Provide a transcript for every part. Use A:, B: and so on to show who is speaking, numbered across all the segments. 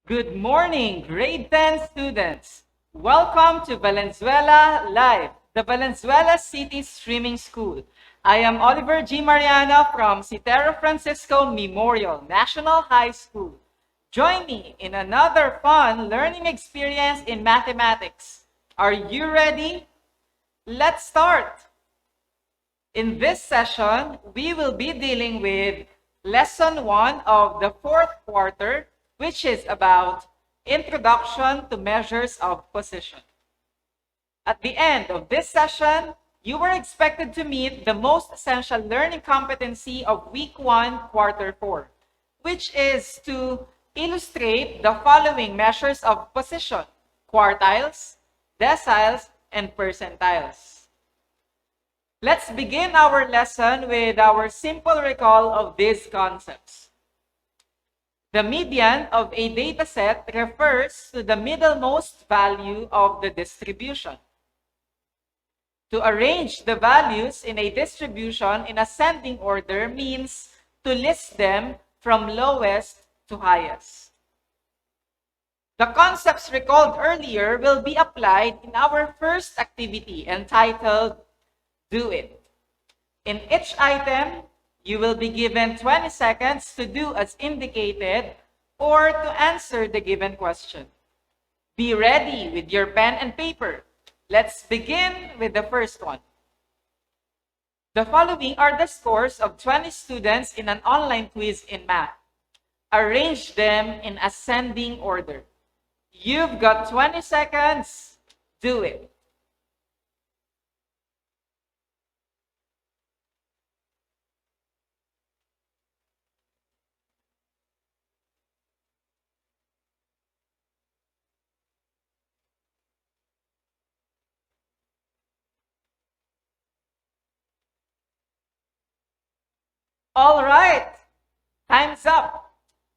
A: Good morning, grade 10 students. Welcome to Valenzuela Live, the Valenzuela City Streaming School. I am Oliver G. Mariano from Citero Francisco Memorial National High School. Join me in another fun learning experience in mathematics. Are you ready? Let's start. In this session, we will be dealing with Lesson 1 of the 4th quarter, which is about Introduction to Measures of Position. At the end of this session, you are expected to meet the most essential learning competency of Week 1, Quarter 4, which is to illustrate the following measures of position: quartiles, deciles, and percentiles. Let's begin our lesson with our simple recall of these concepts. The median of a dataset refers to the middlemost value of the distribution. To arrange the values in a distribution in ascending order means to list them from lowest to highest. The concepts recalled earlier will be applied in our first activity entitled Do It. In each item, you will be given 20 seconds to do as indicated or to answer the given question. Be ready with your pen and paper. Let's begin with the first one. The following are the scores of 20 students in an online quiz in math. Arrange them in ascending order. You've got 20 seconds. Do it. All right, time's up.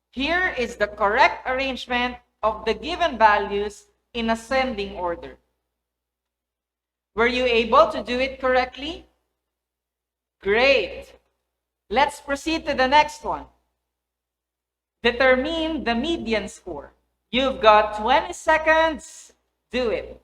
A: Here is the correct arrangement of the given values in ascending order. Were you able to do it correctly? Great. Let's proceed to the next one. Determine the median score. You've got 20 seconds. Do it.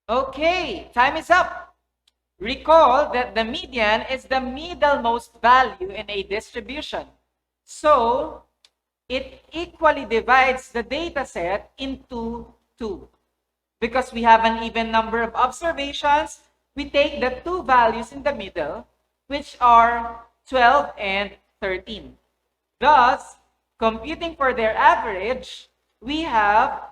A: Okay, time is up. Recall that the median is the middlemost value in a distribution. So, it equally divides the data set into two. Because we have an even number of observations, we take the two values in the middle, which are 12 and 13. Thus, computing for their average, we have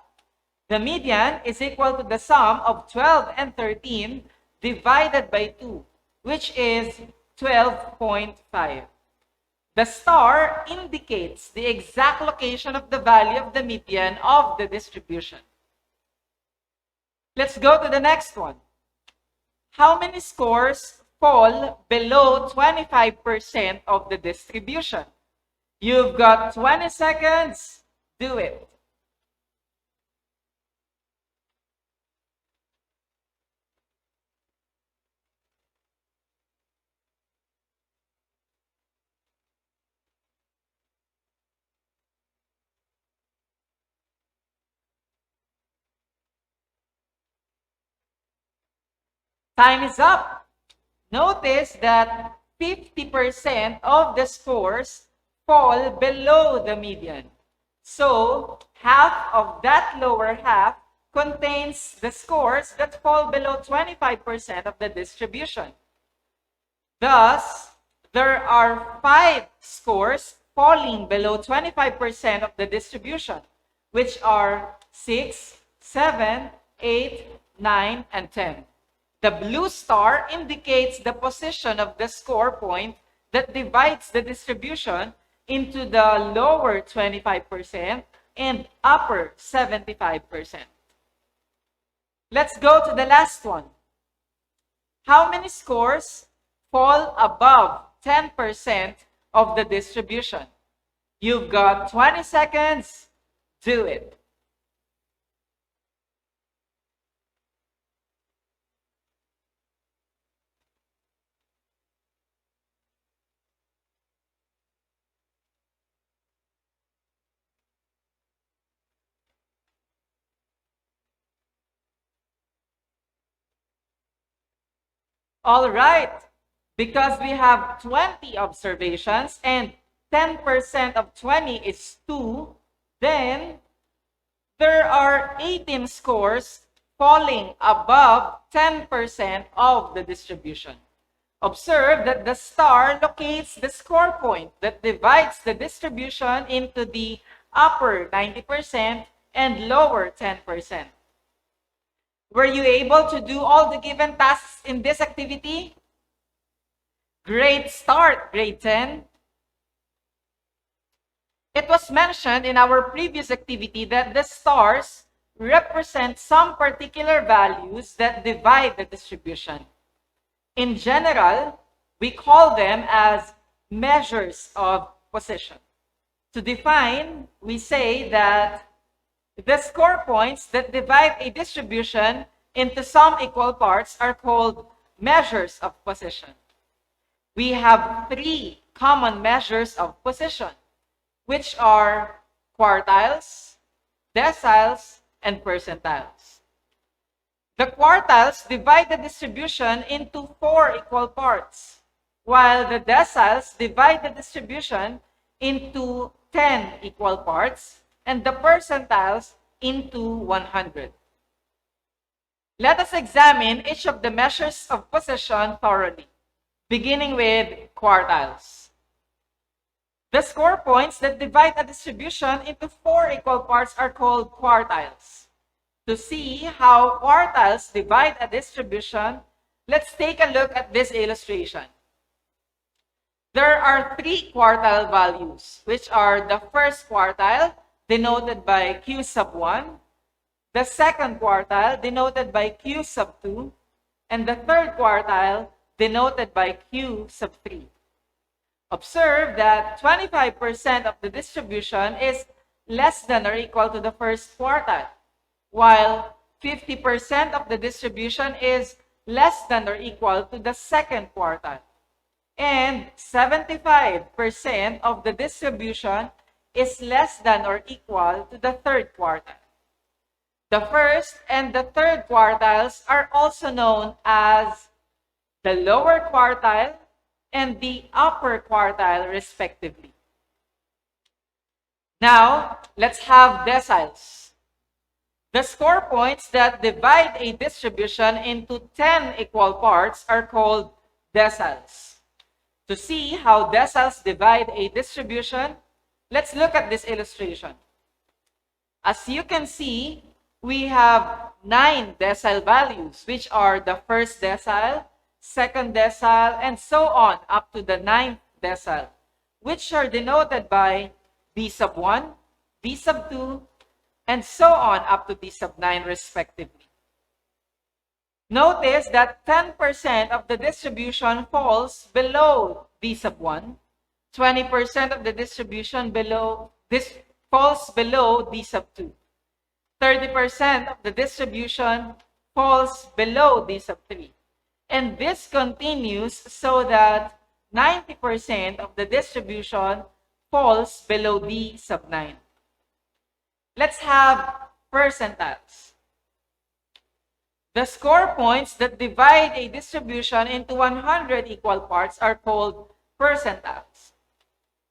A: the median is equal to the sum of 12 and 13 divided by 2, which is 12.5. The star indicates the exact location of the value of the median of the distribution. Let's go to the next one. How many scores fall below 25% of the distribution? You've got 20 seconds. Do it. Time is up. Notice that 50% of the scores fall below the median. So, half of that lower half contains the scores that fall below 25% of the distribution. Thus, there are 5 scores falling below 25% of the distribution, which are 6, 7, 8, 9, and 10. The blue star indicates the position of the score point that divides the distribution into the lower 25% and upper 75%. Let's go to the last one. How many scores fall above 10% of the distribution. You've got 20 seconds. Do it. All right. Because we have 20 observations and 10% of 20 is 2, then there are 18 scores falling above 10% of the distribution. Observe that the star locates the score point that divides the distribution into the upper 90% and lower 10%. Were you able to do all the given tasks in this activity? Great start, grade 10. It was mentioned in our previous activity that the stars represent some particular values that divide the distribution. In general, we call them as measures of position. To define, we say that the score points that divide a distribution into some equal parts are called measures of position. We have 3 common measures of position, which are quartiles, deciles, and percentiles. The quartiles divide the distribution into 4 equal parts, while the deciles divide the distribution into 10 equal parts, and the percentiles into 100. Let us examine each of the measures of position thoroughly, beginning with quartiles. The score points that divide a distribution into 4 equal parts are called quartiles. To see how quartiles divide a distribution, let's take a look at this illustration. There are 3 quartile values, which are the first quartile, denoted by Q sub 1, the second quartile, denoted by Q sub 2, and the third quartile, denoted by Q sub 3. Observe that 25% of the distribution is less than or equal to the first quartile, while 50% of the distribution is less than or equal to the second quartile, and 75% of the distribution is less than or equal to the third quartile. The first and the third quartiles are also known as the lower quartile and the upper quartile, respectively. Now, let's have deciles. The score points that divide a distribution into 10 equal parts are called deciles. To see how deciles divide a distribution, let's look at this illustration. As you can see, we have 9 decile values, which are the first decile, second decile, and so on up to the 9th decile, which are denoted by D sub 1, D sub 2, and so on up to D sub 9 respectively. Notice that 10% of the distribution falls below D sub 1, 20% of the distribution falls below D sub 2, 30% of the distribution falls below D sub 3. And this continues so that 90% of the distribution falls below D sub 9. Let's have percentiles. The score points that divide a distribution into 100 equal parts are called percentiles.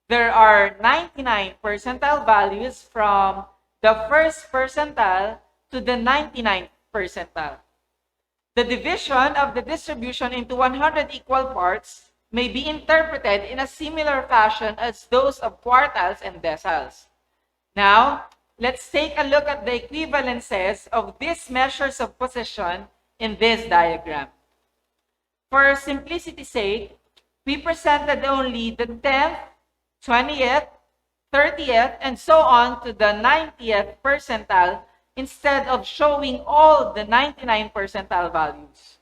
A: There are 99 percentile values from the first percentile to the 99th percentile. The division of the distribution into 100 equal parts may be interpreted in a similar fashion as those of quartiles and deciles. Now, let's take a look at the equivalences of these measures of position in this diagram. For simplicity's sake, we presented only the 10th, 20th, 30th, and so on to the 90th percentile instead of showing all the 99 percentile values.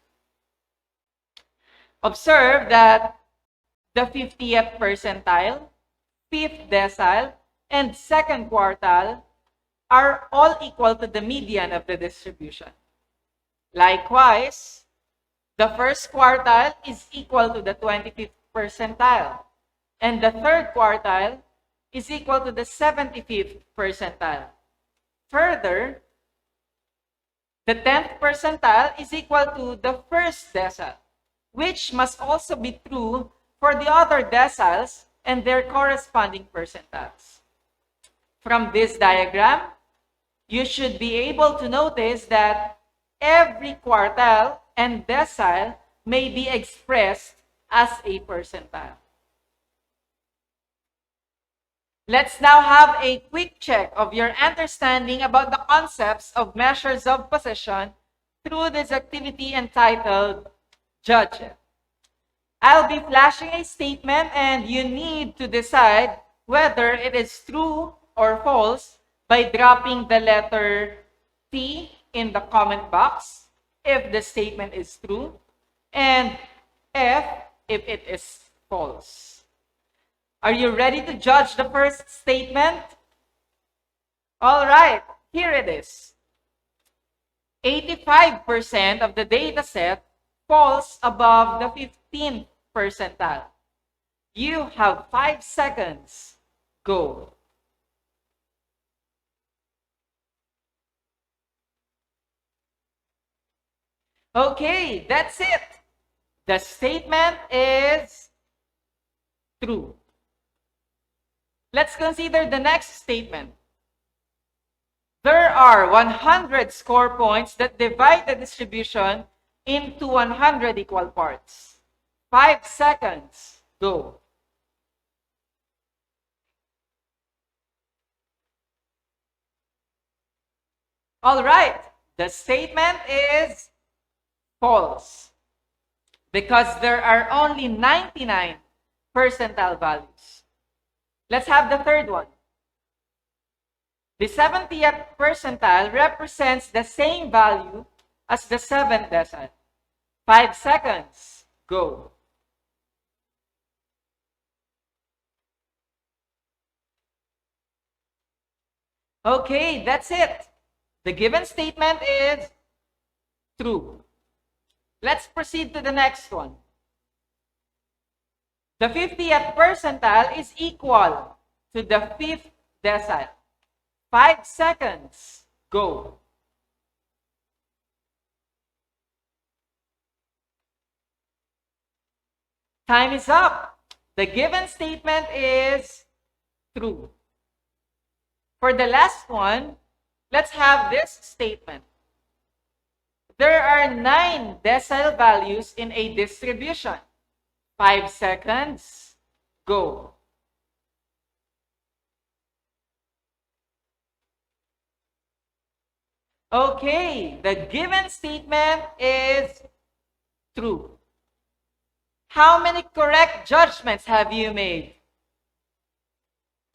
A: Observe that the 50th percentile, 5th decile, and 2nd quartile are all equal to the median of the distribution. Likewise, the 1st quartile is equal to the 25th percentile, and the 3rd quartile is equal to the 75th percentile. Further, the 10th percentile is equal to the 1st decile, which must also be true for the other deciles and their corresponding percentiles. From this diagram, you should be able to notice that every quartile and decile may be expressed as a percentile. Let's now have a quick check of your understanding about the concepts of measures of possession through this activity entitled Judge It. I'll be flashing a statement and you need to decide whether it is true or false by dropping the letter T in the comment box if the statement is true, and F if it is false. Are you ready to judge the first statement? All right, here it is. 85% of the data set falls above the 15th percentile. You have 5 seconds. Go. Okay, that's it. The statement is true. Let's consider the next statement. There are 100 score points that divide the distribution into 100 equal parts. 5 seconds. Go. All right. The statement is false because there are only 99 percentile values. Let's have the third one. The 70th percentile represents the same value as the 7th decile. 5 seconds. Go. Okay, that's it. The given statement is true. Let's proceed to the next one. The 50th percentile is equal to the 5th decile. 5 seconds. Go. Time is up. The given statement is true. For the last one, let's have this statement. There are 9 decile values in a distribution. 5 seconds. Go. Okay, the given statement is true. How many correct judgments have you made?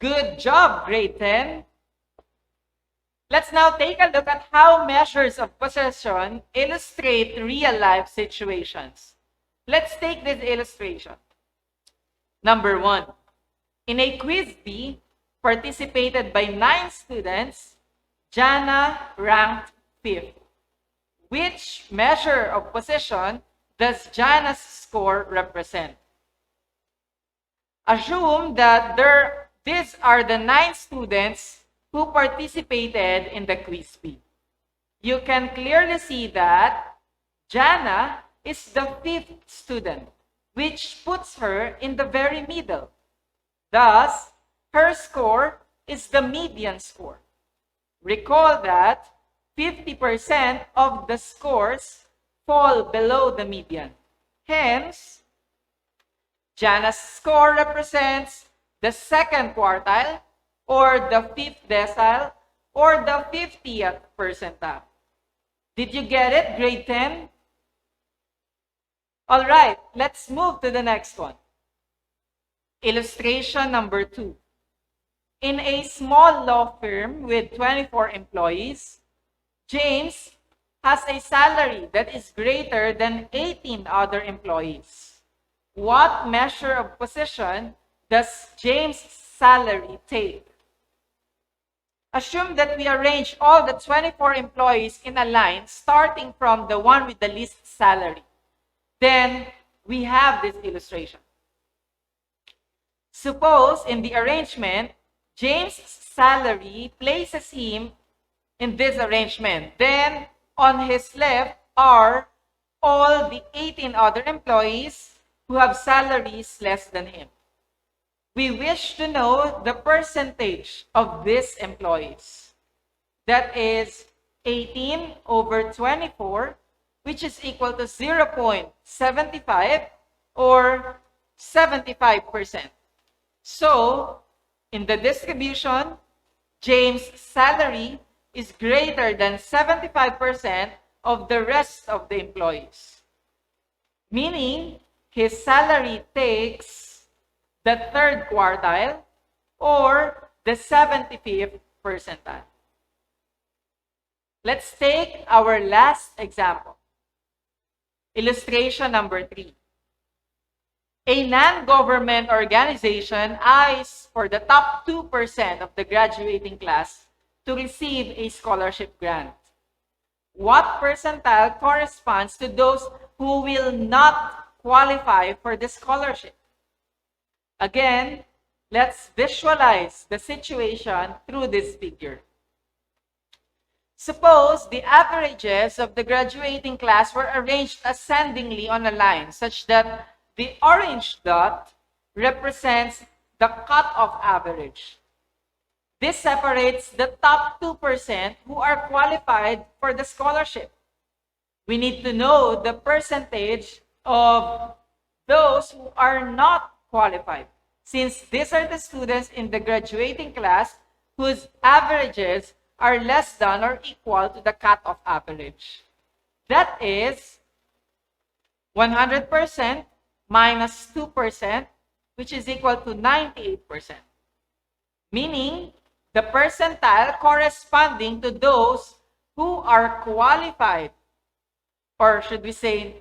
A: Good job, grade 10. Let's now take a look at how measures of possession illustrate real-life situations. Let's take this illustration. Number 1. In a quiz bee participated by 9 students, Jana ranked 5th. Which measure of possession does Jana's score represent? Assume that these are the 9 students who participated in the quiz bee. You can clearly see that Jana is the 5th student, which puts her in the very middle. Thus, her score is the median score. Recall that 50% of the scores fall below the median. Hence, Jana's score represents the 2nd quartile, or the 5th decile, or the 50th percentile. Did you get it, grade 10? All right, let's move to the next one. Illustration number 2. In a small law firm with 24 employees, James has a salary that is greater than 18 other employees. What measure of position does James' salary take? Assume that we arrange all the 24 employees in a line starting from the one with the least salary. Then we have this illustration. Suppose in the arrangement, James' salary places him in this arrangement. Then on his left are all the 18 other employees who have salaries less than him. We wish to know the percentage of these employees. That is 18 over 24, which is equal to 0.75 or 75%. So, in the distribution, James' salary is greater than 75% of the rest of the employees. Meaning, his salary takes the third quartile or the 75th percentile. Let's take our last example. Illustration number 3. A non-government organization eyes for the top 2% of the graduating class to receive a scholarship grant. What percentile corresponds to those who will not qualify for the scholarship? Again, let's visualize the situation through this figure. Suppose the averages of the graduating class were arranged ascendingly on a line such that the orange dot represents the cutoff average. This separates the top 2% who are qualified for the scholarship. We need to know the percentage of those who are not qualified, since these are the students in the graduating class whose averages are less than or equal to the cutoff average. That is 100% minus 2%, which is equal to 98%. Meaning, the percentile corresponding to those who are qualified, or should we say,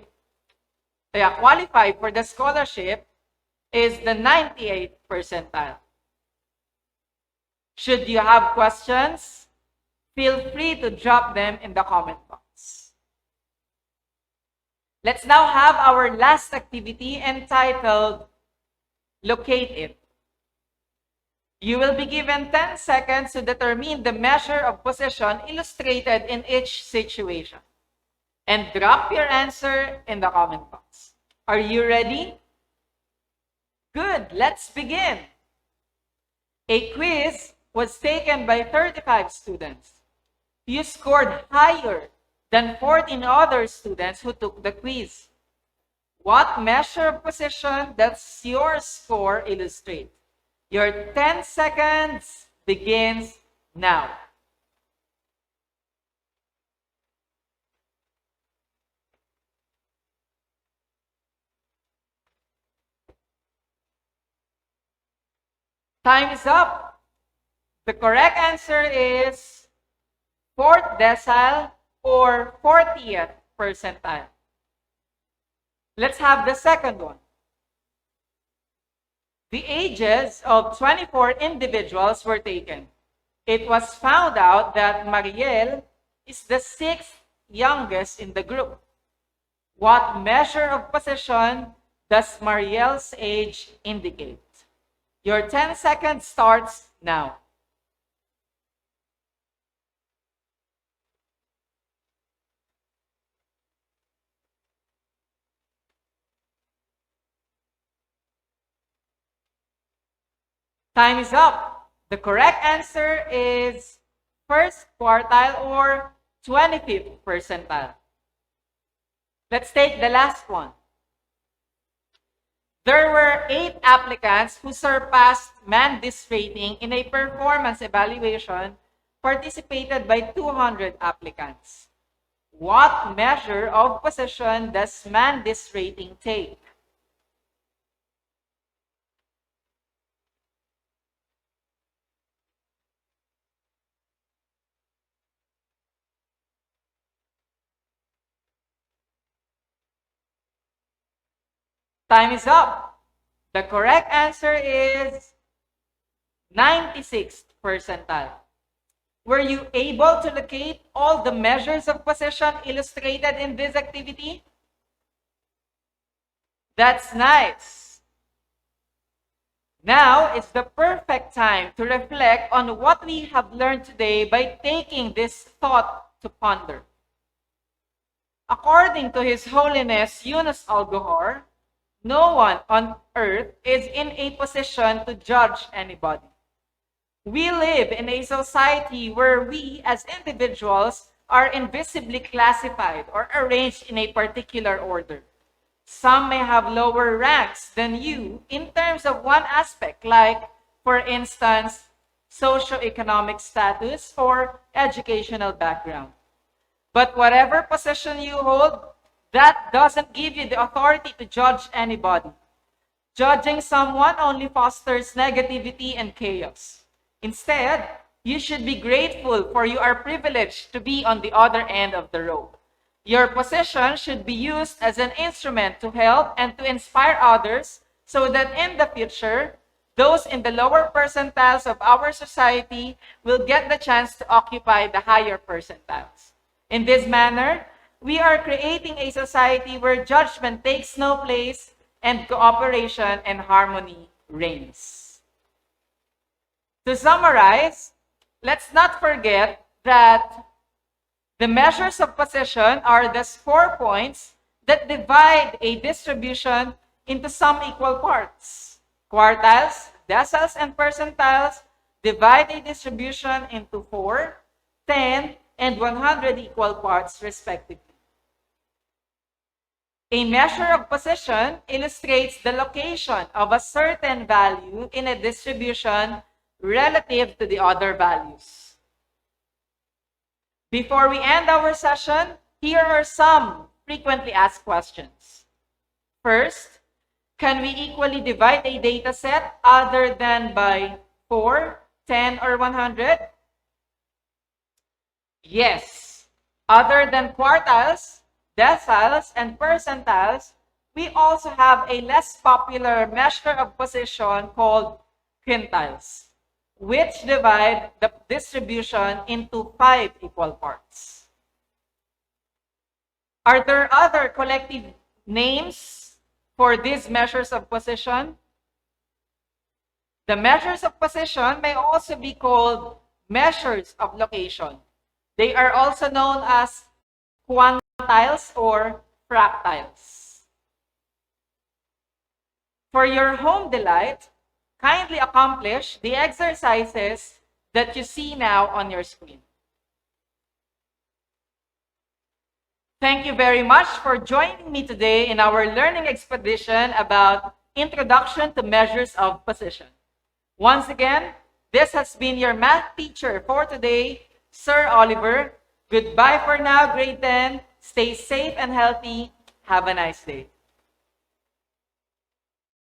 A: qualified for the scholarship, is the 98th percentile. Should you have questions, feel free to drop them in the comment box. Let's now have our last activity entitled Locate It. You will be given 10 seconds to determine the measure of position illustrated in each situation. And drop your answer in the comment box. Are you ready? Good, let's begin. A quiz was taken by 35 students. You scored higher than 14 other students who took the quiz. What measure of position does your score illustrate? Your 10 seconds begins now. Time is up. The correct answer is 4th decile or 40th percentile. Let's have the second one. The ages of 24 individuals were taken. It was found out that Mariel is the 6th youngest in the group. What measure of position does Mariel's age indicate? Your 10 seconds starts now. Time is up. The correct answer is 1st quartile or 25th percentile. Let's take the last one. There were 8 applicants who surpassed MANDIS rating in a performance evaluation participated by 200 applicants. What measure of position does MANDIS rating take? Time is up. The correct answer is 96th percentile. Were you able to locate all the measures of position illustrated in this activity? That's nice. Now is the perfect time to reflect on what we have learned today by taking this thought to ponder. According to His Holiness Yunus Al-Gohar, no one on earth is in a position to judge anybody. We live in a society where we as individuals are invisibly classified or arranged in a particular order. Some may have lower ranks than you in terms of one aspect, like, for instance, socioeconomic status or educational background. But whatever position you hold, that doesn't give you the authority to judge anybody. Judging someone only fosters negativity and chaos. Instead, you should be grateful for you are privileged to be on the other end of the road. Your position should be used as an instrument to help and to inspire others so that in the future, those in the lower percentiles of our society will get the chance to occupy the higher percentiles. In this manner, we are creating a society where judgment takes no place and cooperation and harmony reigns. To summarize, let's not forget that the measures of position are the score points that divide a distribution into some equal parts. Quartiles, deciles, and percentiles divide a distribution into 4, 10, and 100 equal parts respectively. A measure of position illustrates the location of a certain value in a distribution relative to the other values. Before we end our session, here are some frequently asked questions. First, can we equally divide a data set other than by 4, 10, or 100? Yes. Other than quartiles, deciles, and percentiles, we also have a less popular measure of position called quintiles, which divide the distribution into 5 equal parts. Are there other collective names for these measures of position? The measures of position may also be called measures of location. They are also known as quantiles or fractiles. For your home delight, kindly accomplish the exercises that you see now on your screen. Thank you very much for joining me today in our learning expedition about Introduction to Measures of Position. Once again, this has been your math teacher for today, Sir Oliver. Goodbye for now, grade 10. Stay safe and healthy. Have a nice day.